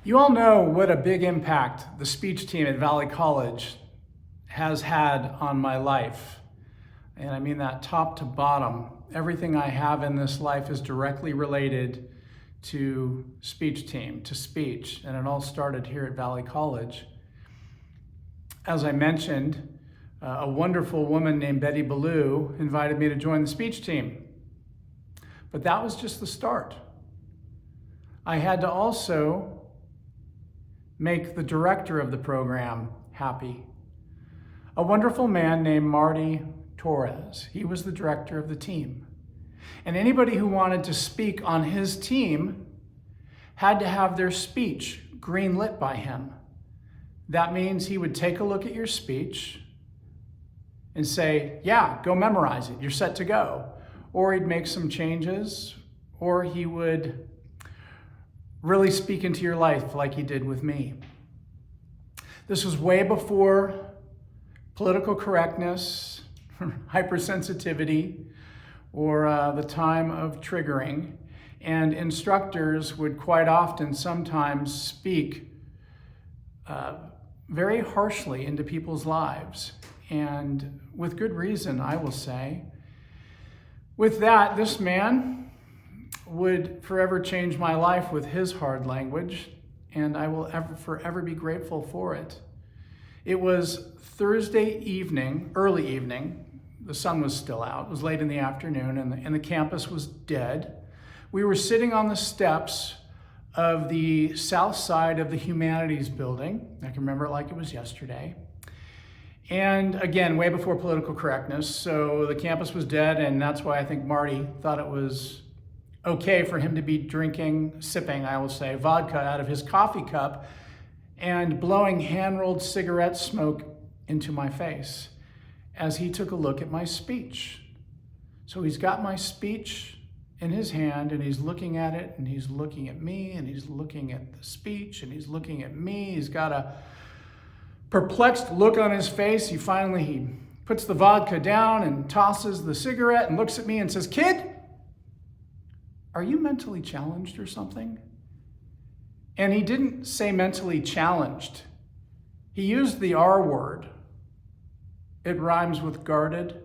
You all know what a big impact the speech team at Valley College has had on my life. And I mean that top to bottom. Everything I have in this life is directly related to speech team, to speech. And it all started here at Valley College. As I mentioned, a wonderful woman named Betty Ballou invited me to join the speech team. But that was just the start. I had to also make the director of the program happy. A wonderful man named Marty Torres. He was the director of the team. And anybody who wanted to speak on his team had to have their speech green-lit by him. That means he would take a look at your speech and say, yeah, go memorize it, you're set to go. Or he'd make some changes, or he would really speak into your life like he did with me. This was way before political correctness, hypersensitivity, or the time of triggering. And instructors would quite often sometimes speak very harshly into people's lives. And with good reason, I will say. With that, this man would forever change my life with his hard language, and I will forever be grateful for it. It was Thursday evening, early evening. The sun was still out. It was late in the afternoon, and the campus was dead. We were sitting on the steps of the south side of the Humanities building. I can remember it like it was yesterday. And again, way before political correctness, so the campus was dead, and that's why I think Marty thought it was okay for him to be sipping, I will say, vodka out of his coffee cup and blowing hand-rolled cigarette smoke into my face as he took a look at my speech. So he's got my speech in his hand, and he's looking at it, and he's looking at me, and he's looking at the speech, and he's looking at me. He's got a perplexed look on his face. He puts the vodka down and tosses the cigarette and looks at me and says, "Kid, are you mentally challenged or something?" And he didn't say mentally challenged. He used the R word. It rhymes with guarded.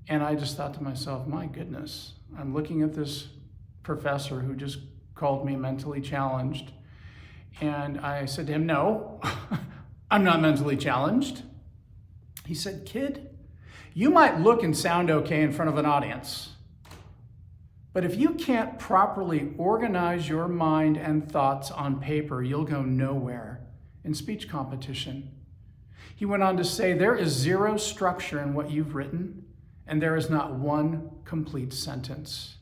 And I just thought to myself, my goodness, I'm looking at this professor who just called me mentally challenged. And I said to him, no, I'm not mentally challenged. He said, "Kid, you might look and sound okay in front of an audience, but if you can't properly organize your mind and thoughts on paper, you'll go nowhere in speech competition." He went on to say, there is zero structure in what you've written, and there is not one complete sentence.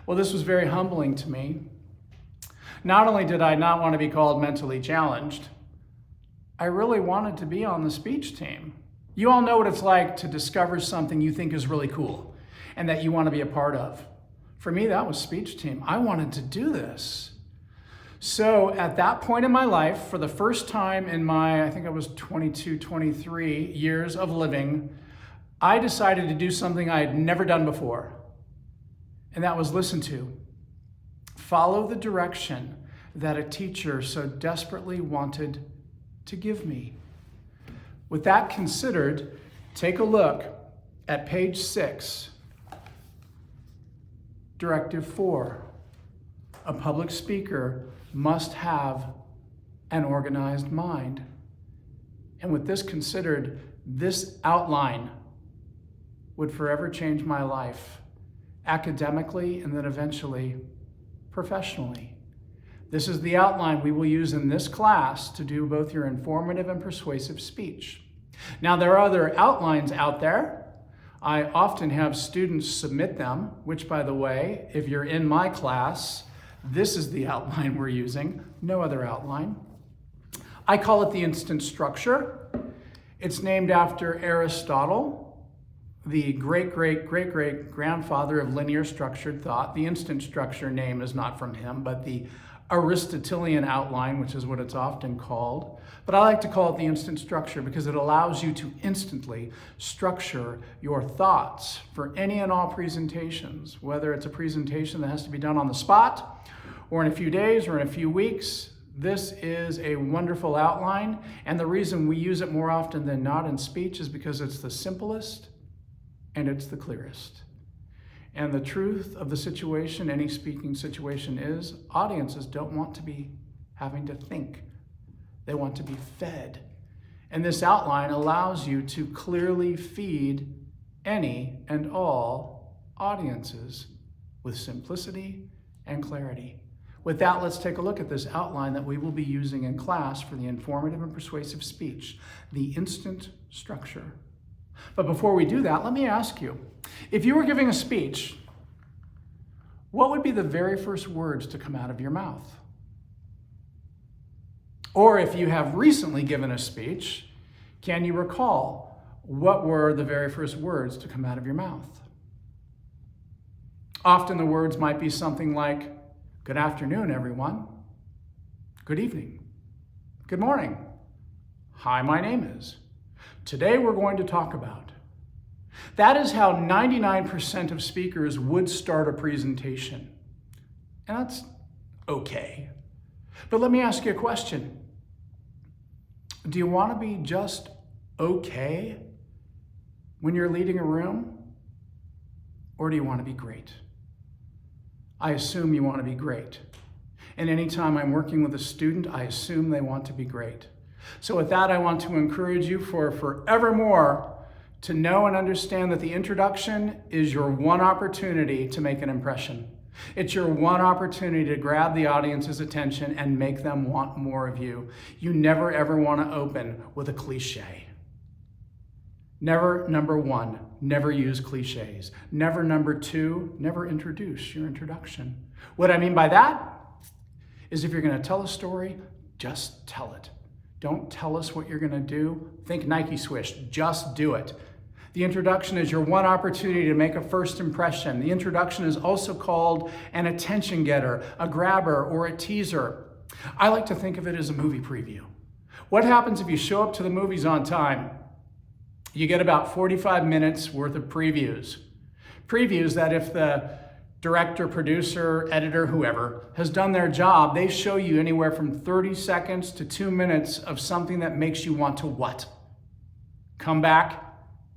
Well, this was very humbling to me. Not only did I not want to be called mentally challenged, I really wanted to be on the speech team. You all know what it's like to discover something you think is really cool and that you want to be a part of. For me, that was speech team. I wanted to do this. So at that point in my life, for the first time in my, I think I was 22, 23 years of living, I decided to do something I had never done before. And that was listen to. Follow the direction that a teacher so desperately wanted to give me. With that considered, take a look at page 6, Directive 4. A public speaker must have an organized mind. And with this considered, this outline would forever change my life, academically and then eventually professionally. This is the outline we will use in this class to do both your informative and persuasive speech. Now, there are other outlines out there. I often have students submit them, which, by the way, if you're in my class, this is the outline we're using, no other outline. I call it the instant structure. It's named after Aristotle, the great-great-great-great-grandfather of linear structured thought. The instant structure name is not from him, but the Aristotelian outline, which is what it's often called. But I like to call it the instant structure because it allows you to instantly structure your thoughts for any and all presentations, whether it's a presentation that has to be done on the spot or in a few days, or in a few weeks. This is a wonderful outline, and the reason we use it more often than not in speech is because it's the simplest and it's the clearest. And the truth of the situation, any speaking situation, is audiences don't want to be having to think. They want to be fed. And this outline allows you to clearly feed any and all audiences with simplicity and clarity. With that, let's take a look at this outline that we will be using in class for the informative and persuasive speech, the instant structure. But before we do that, let me ask you, if you were giving a speech, what would be the very first words to come out of your mouth? Or if you have recently given a speech, can you recall what were the very first words to come out of your mouth? Often the words might be something like, "Good afternoon, everyone." "Good evening." "Good morning." "Hi, my name is." "Today we're going to talk about." That is how 99% of speakers would start a presentation. And that's okay. But let me ask you a question. Do you want to be just okay when you're leading a room? Or do you want to be great? I assume you want to be great. And anytime I'm working with a student, I assume they want to be great. So with that, I want to encourage you for forevermore to know and understand that the introduction is your one opportunity to make an impression. It's your one opportunity to grab the audience's attention and make them want more of you. You never ever want to open with a cliche. Never, number one, never use cliches. Never, number two, never introduce your introduction. What I mean by that is if you're going to tell a story, just tell it. Don't tell us what you're going to do. Think Nike Swish, just do it. The introduction is your one opportunity to make a first impression. The introduction is also called an attention getter, a grabber, or a teaser. I like to think of it as a movie preview. What happens if you show up to the movies on time? You get about 45 minutes worth of previews. Previews that if the director, producer, editor, whoever has done their job, they show you anywhere from 30 seconds to 2 minutes of something that makes you want to what? Come back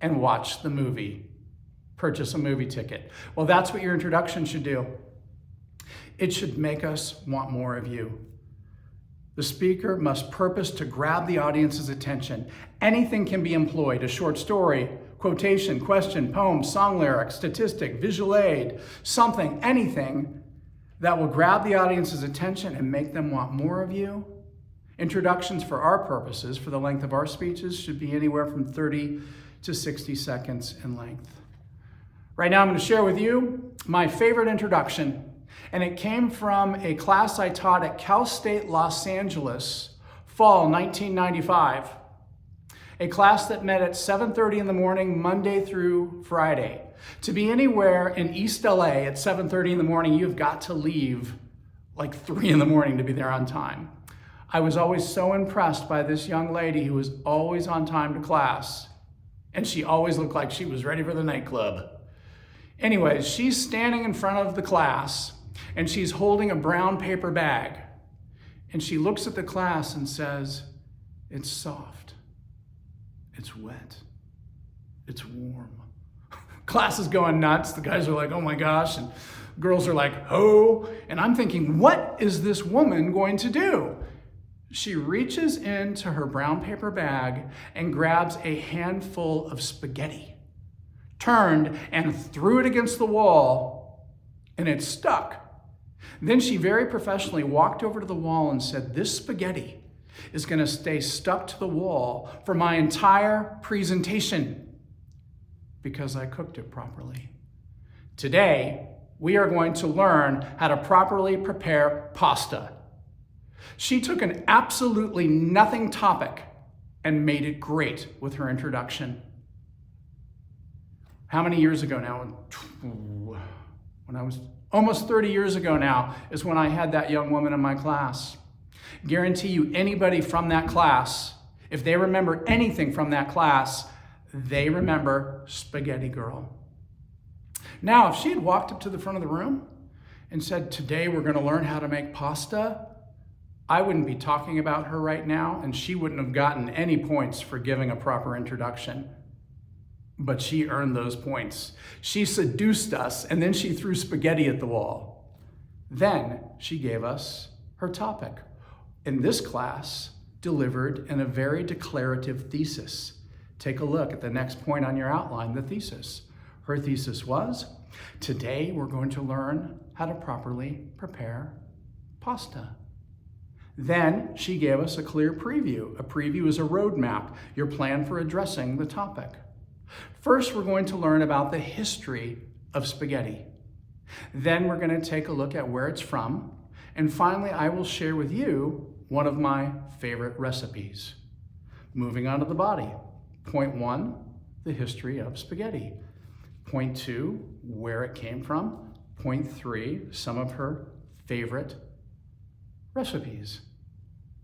and watch the movie. Purchase a movie ticket. Well, that's what your introduction should do. It should make us want more of you. The speaker must purpose to grab the audience's attention. Anything can be employed: a short story, quotation, question, poem, song lyric, statistic, visual aid, something, anything that will grab the audience's attention and make them want more of you. Introductions for our purposes, for the length of our speeches, should be anywhere from 30 to 60 seconds in length. Right now I'm going to share with you my favorite introduction. And it came from a class I taught at Cal State Los Angeles, fall 1995. A class that met at 7:30 in the morning, Monday through Friday. To be anywhere in East LA at 7:30 in the morning, you've got to leave like 3 in the morning to be there on time. I was always so impressed by this young lady who was always on time to class. And she always looked like she was ready for the nightclub. Anyways, she's standing in front of the class, and she's holding a brown paper bag. And she looks at the class and says, "It's soft, it's wet, it's warm." Class is going nuts. The guys are like, "Oh my gosh," and girls are like, "Oh," and I'm thinking, what is this woman going to do? She reaches into her brown paper bag and grabs a handful of spaghetti, turned and threw it against the wall, and it stuck. Then she very professionally walked over to the wall and said, "This spaghetti is going to stay stuck to the wall for my entire presentation because I cooked it properly." Today, we are going to learn how to properly prepare pasta. She took an absolutely nothing topic and made it great with her introduction. How many years ago now? When I was almost 30 years ago now is when I had that young woman in my class. Guarantee you anybody from that class, if they remember anything from that class, they remember Spaghetti Girl. Now, if she had walked up to the front of the room and said, today we're going to learn how to make pasta, I wouldn't be talking about her right now, and she wouldn't have gotten any points for giving a proper introduction. But she earned those points. She seduced us, and then she threw spaghetti at the wall. Then she gave us her topic. In this class, delivered in a very declarative thesis. Take a look at the next point on your outline, the thesis. Her thesis was, today we're going to learn how to properly prepare pasta. Then she gave us a clear preview. A preview is a roadmap, your plan for addressing the topic. First, we're going to learn about the history of spaghetti. Then we're going to take a look at where it's from. And finally, I will share with you one of my favorite recipes. Moving on to the body. Point 1, the history of spaghetti. Point 2, where it came from. Point 3, some of her favorite recipes.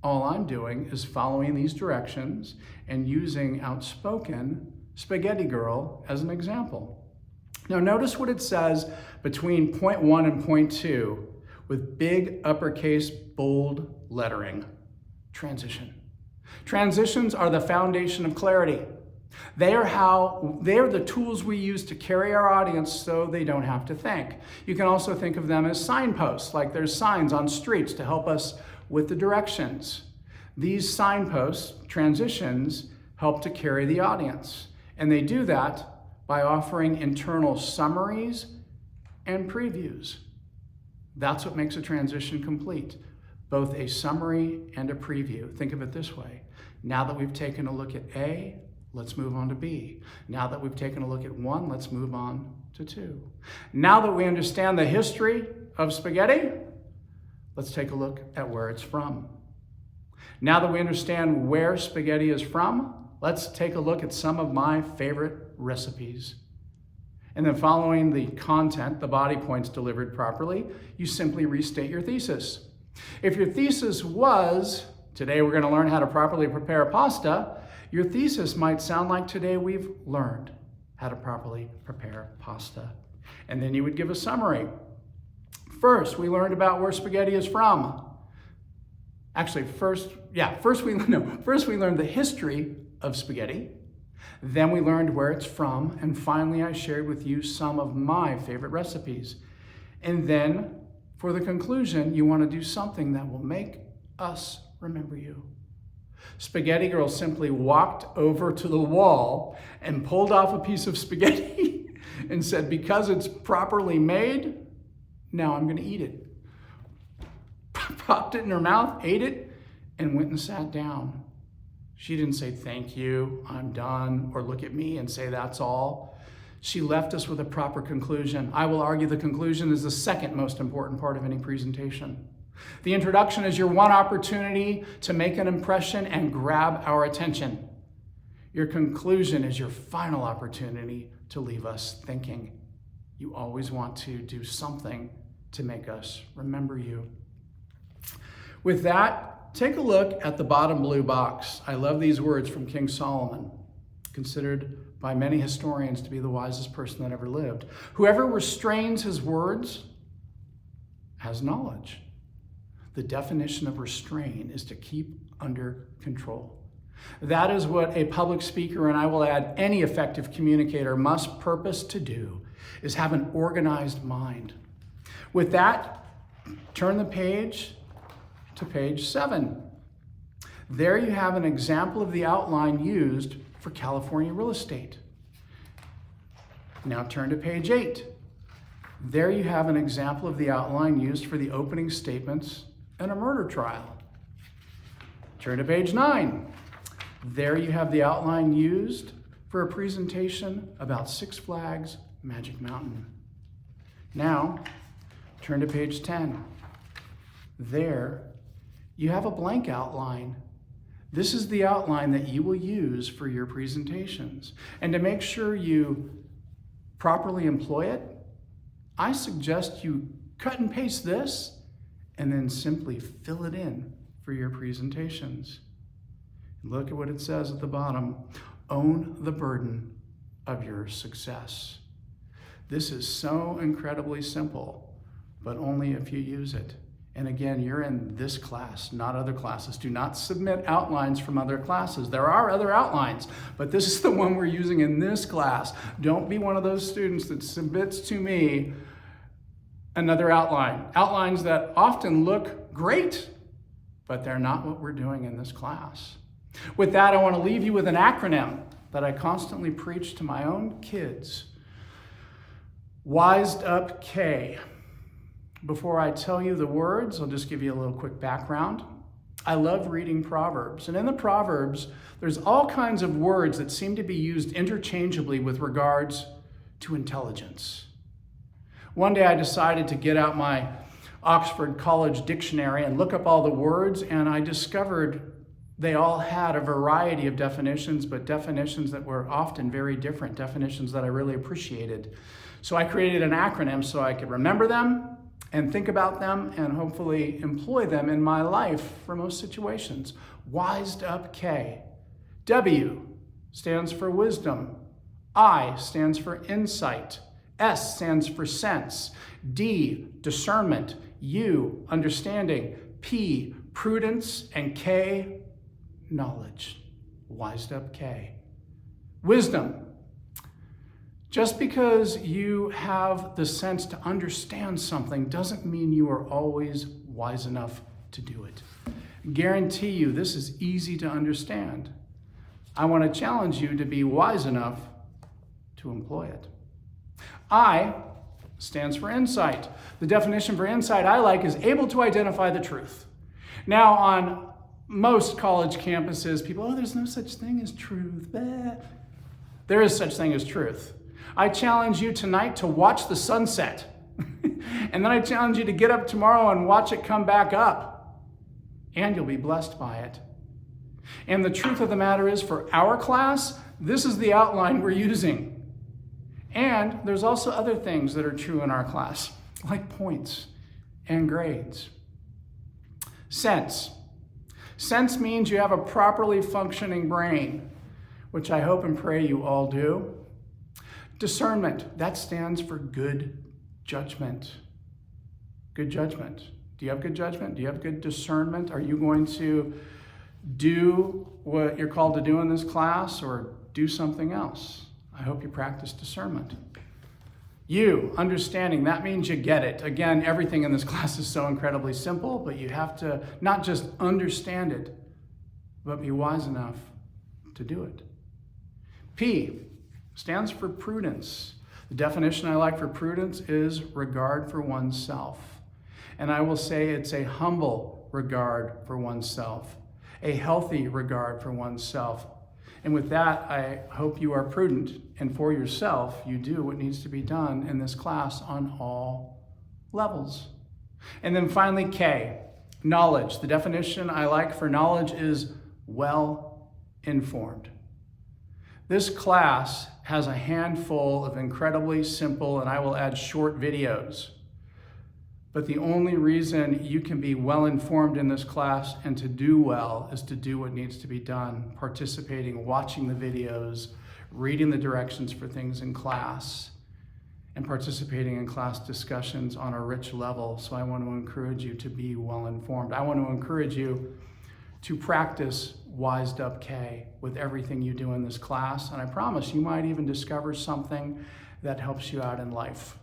All I'm doing is following these directions and using outspoken Spaghetti Girl as an example. Now notice what it says between point 1 and point 2 with big uppercase bold lettering. Transition. Transitions are the foundation of clarity. They are the tools we use to carry our audience so they don't have to think. You can also think of them as signposts, like there's signs on streets to help us with the directions. These signposts, transitions, help to carry the audience. And they do that by offering internal summaries and previews. That's what makes a transition complete, both a summary and a preview. Think of it this way. Now that we've taken a look at A, let's move on to B. Now that we've taken a look at 1, let's move on to 2. Now that we understand the history of spaghetti, let's take a look at where it's from. Now that we understand where spaghetti is from, let's take a look at some of my favorite recipes. And then following the content, the body points delivered properly, you simply restate your thesis. If your thesis was, today we're going to learn how to properly prepare pasta, your thesis might sound like, today we've learned how to properly prepare pasta. And then you would give a summary. First, we learned about where spaghetti is from. Actually, first we learned the history of spaghetti. Then we learned where it's from. And finally, I shared with you some of my favorite recipes. And then, for the conclusion, you want to do something that will make us remember you. Spaghetti Girl simply walked over to the wall and pulled off a piece of spaghetti and said, because it's properly made, now I'm going to eat it. Popped it in her mouth, ate it, and went and sat down. She didn't say, thank you, I'm done, or look at me and say, that's all. She left us with a proper conclusion. I will argue the conclusion is the second most important part of any presentation. The introduction is your one opportunity to make an impression and grab our attention. Your conclusion is your final opportunity to leave us thinking. You always want to do something to make us remember you. With that, take a look at the bottom blue box. I love these words from King Solomon, considered by many historians to be the wisest person that ever lived. Whoever restrains his words has knowledge. The definition of restrain is to keep under control. That is what a public speaker, and I will add any effective communicator, must purpose to do, is have an organized mind. With that, turn the page to page 7. There you have an example of the outline used for California real estate. Now turn to page 8. There you have an example of the outline used for the opening statements in a murder trial. Turn to page 9. There you have the outline used for a presentation about Six Flags Magic Mountain. Now, turn to page 10. There you have a blank outline. This is the outline that you will use for your presentations. And to make sure you properly employ it, I suggest you cut and paste this and then simply fill it in for your presentations. Look at what it says at the bottom. Own the burden of your success. This is so incredibly simple. but only if you use it. And again, you're in this class, not other classes. Do not submit outlines from other classes. There are other outlines, but this is the one we're using in this class. Don't be one of those students that submits to me another outline. Outlines that often look great, but they're not what we're doing in this class. With that, I want to leave you with an acronym that I constantly preach to my own kids. Wised Up K. Before I tell you the words, I'll just give you a little quick background. I love reading Proverbs, and in the Proverbs, there's all kinds of words that seem to be used interchangeably with regards to intelligence. One day I decided to get out my Oxford College Dictionary and look up all the words, and I discovered they all had a variety of definitions, but definitions that were often very different, definitions that I really appreciated. So I created an acronym so I could remember them and think about them and hopefully employ them in my life for most situations. Wised Up K. W stands for wisdom. I stands for insight. S stands for sense. D, discernment. U, understanding. P, prudence. And K, knowledge. Wised Up K. Wisdom. Just because you have the sense to understand something doesn't mean you are always wise enough to do it. I guarantee you this is easy to understand. I want to challenge you to be wise enough to employ it. I stands for insight. The definition for insight I like is able to identify the truth. Now, on most college campuses, people, there's no such thing as truth. There is such thing as truth. I challenge you tonight to watch the sunset. And then I challenge you to get up tomorrow and watch it come back up. And you'll be blessed by it. And the truth of the matter is, for our class, this is the outline we're using. And there's also other things that are true in our class, like points and grades. Sense. Sense means you have a properly functioning brain, which I hope and pray you all do. Discernment, that stands for good judgment. Good judgment. Do you have good judgment? Do you have good discernment? Are you going to do what you're called to do in this class or do something else? I hope you practice discernment. You, understanding, that means you get it. Again, everything in this class is so incredibly simple, but you have to not just understand it, but be wise enough to do it. P stands for prudence. The definition I like for prudence is regard for oneself. And I will say it's a humble regard for oneself, a healthy regard for oneself. And with that, I hope you are prudent, and for yourself, you do what needs to be done in this class on all levels. And then finally, K, knowledge. The definition I like for knowledge is well-informed. This class has a handful of incredibly simple, and I will add short videos. But the only reason you can be well-informed in this class and to do well is to do what needs to be done, participating, watching the videos, reading the directions for things in class, and participating in class discussions on a rich level. So I want to encourage you to be well-informed. I want to encourage you to practice Wised Up K with everything you do in this class. And I promise you might even discover something that helps you out in life.